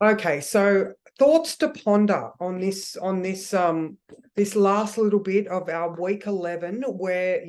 Okay, so thoughts to ponder on this last little bit of our week 11, where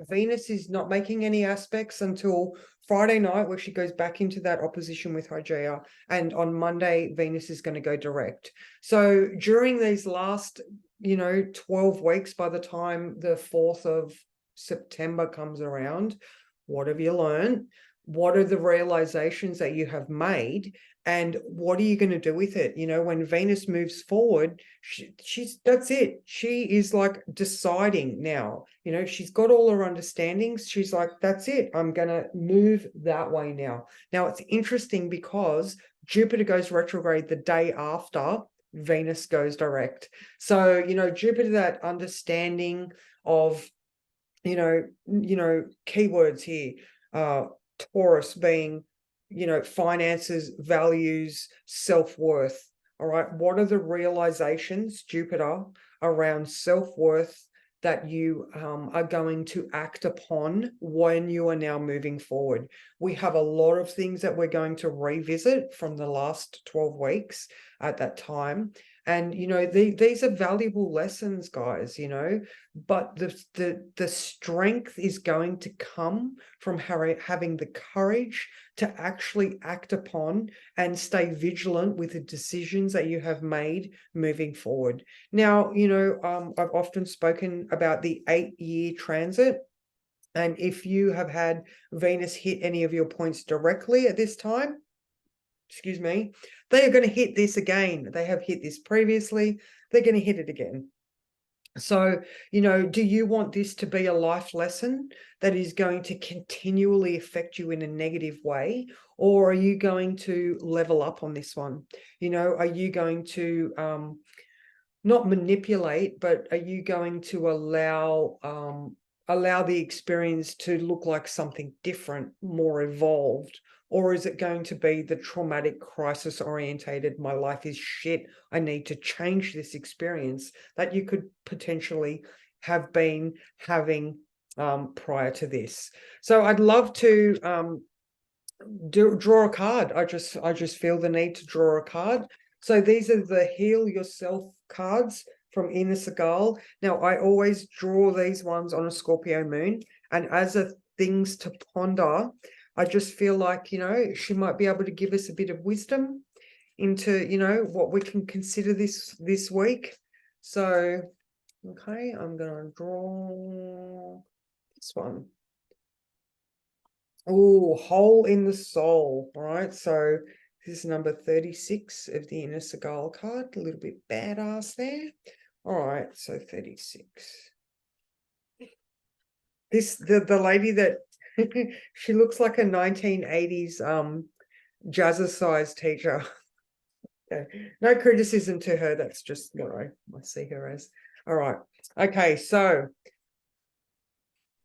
Venus is not making any aspects until Friday night, where she goes back into that opposition with Hygeia, and on Monday Venus is going to go direct. So during these last 12 weeks, by the time the 4th of September comes around, what have you learned? What are the realizations that you have made? And what are you going to do with it? When Venus moves forward, she's that's it. She is like deciding now. She's got all her understandings. She's like, that's it. I'm going to move that way now. Now, it's interesting because Jupiter goes retrograde the day after Venus goes direct. So, Jupiter, that understanding of, keywords here, Taurus being finances, values, self-worth. All right. What are the realizations, Jupiter, around self-worth that you are going to act upon when you are now moving forward? We have a lot of things that we're going to revisit from the last 12 weeks at that time. And, these are valuable lessons, guys, but the strength is going to come from having the courage to actually act upon and stay vigilant with the decisions that you have made moving forward. Now, I've often spoken about the 8-year transit. And if you have had Venus hit any of your points directly at this time, excuse me, they are going to hit this again. They have hit this previously. They're going to hit it again. So, do you want this to be a life lesson that is going to continually affect you in a negative way? Or are you going to level up on this one? Are you going to not manipulate, but are you going to allow the experience to look like something different, more evolved? Or is it going to be the traumatic, crisis orientated, my life is shit, I need to change this experience, that you could potentially have been having prior to this? So I'd love to draw a card. I just feel the need to draw a card. So these are the Heal Yourself cards from Ina Segal. Now, I always draw these ones on a Scorpio moon, and as a things to ponder, I just feel like, she might be able to give us a bit of wisdom into, what we can consider this week. So, okay, I'm going to draw this one. Oh, Hole in the Soul. All right, so this is number 36 of the Ina Segal card. A little bit badass there. All right, so 36. The lady that she looks like a 1980s jazzercise teacher. Okay. No criticism to her. That's just what I see her as. All right. Okay, so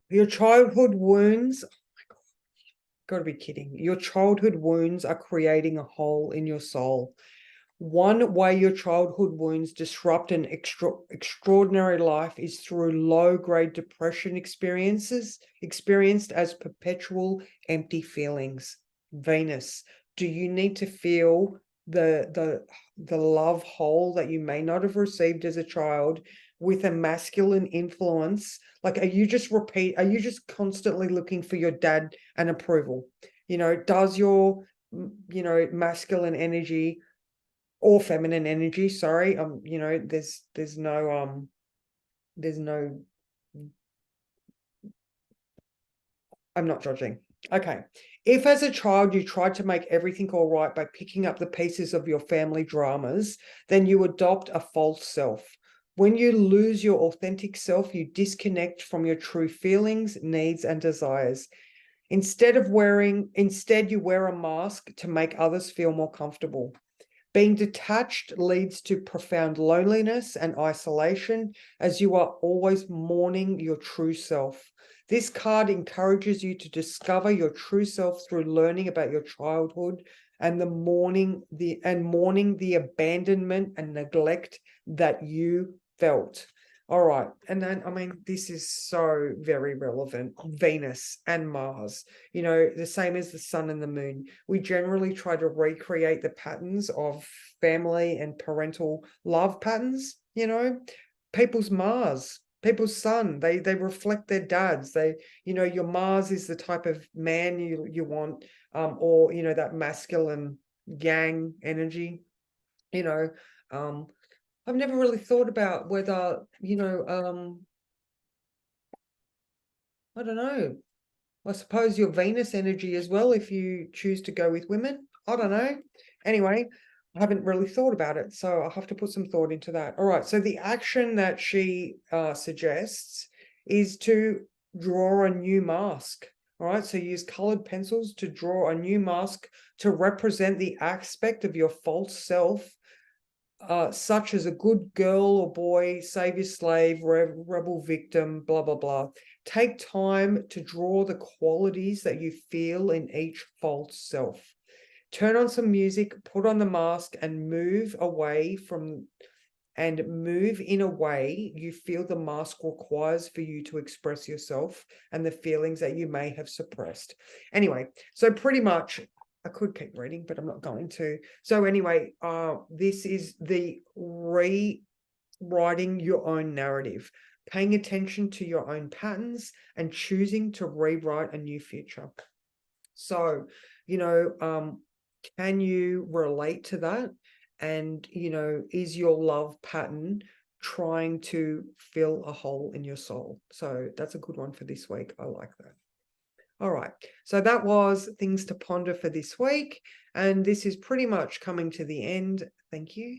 your childhood wounds. Got to be kidding. Your childhood wounds are creating a hole in your soul. One way your childhood wounds disrupt an extraordinary life is through low-grade depression experienced as perpetual empty feelings. Venus, do you need to feel the love hole that you may not have received as a child with a masculine influence? Like, are you just constantly looking for your dad and approval? Does your masculine energy or feminine energy, sorry, there's no I'm not judging. Okay. If as a child you tried to make everything all right by picking up the pieces of your family dramas, then you adopt a false self. When you lose your authentic self, you disconnect from your true feelings, needs, and desires. Instead, you wear a mask to make others feel more comfortable. Being detached leads to profound loneliness and isolation, as you are always mourning your true self. This card encourages you to discover your true self through learning about your childhood and mourning the abandonment and neglect that you felt. All right. And then, I mean, this is so very relevant. Venus and Mars, the same as the sun and the moon. We generally try to recreate the patterns of family and parental love patterns, people's Mars, people's sun, they reflect their dads. Your Mars is the type of man you want, or, that masculine yang energy, you know, um, I've never really thought about whether, I don't know. I suppose your Venus energy as well, if you choose to go with women. I don't know. Anyway, I haven't really thought about it, so I'll have to put some thought into that. All right, so the action that she suggests is to draw a new mask. All right, so use colored pencils to draw a new mask to represent the aspect of your false self, such as a good girl or boy, savior, slave, rebel, victim, blah, blah, blah. Take time to draw the qualities that you feel in each false self. Turn on some music, put on the mask, and move in a way you feel the mask requires for you to express yourself and the feelings that you may have suppressed. Anyway, so pretty much, I could keep reading, but I'm not going to. So anyway, this is the rewriting your own narrative, paying attention to your own patterns and choosing to rewrite a new future. So, can you relate to that? And, is your love pattern trying to fill a hole in your soul? So that's a good one for this week. I like that. All right, so that was things to ponder for this week, and this is pretty much coming to the end. Thank you.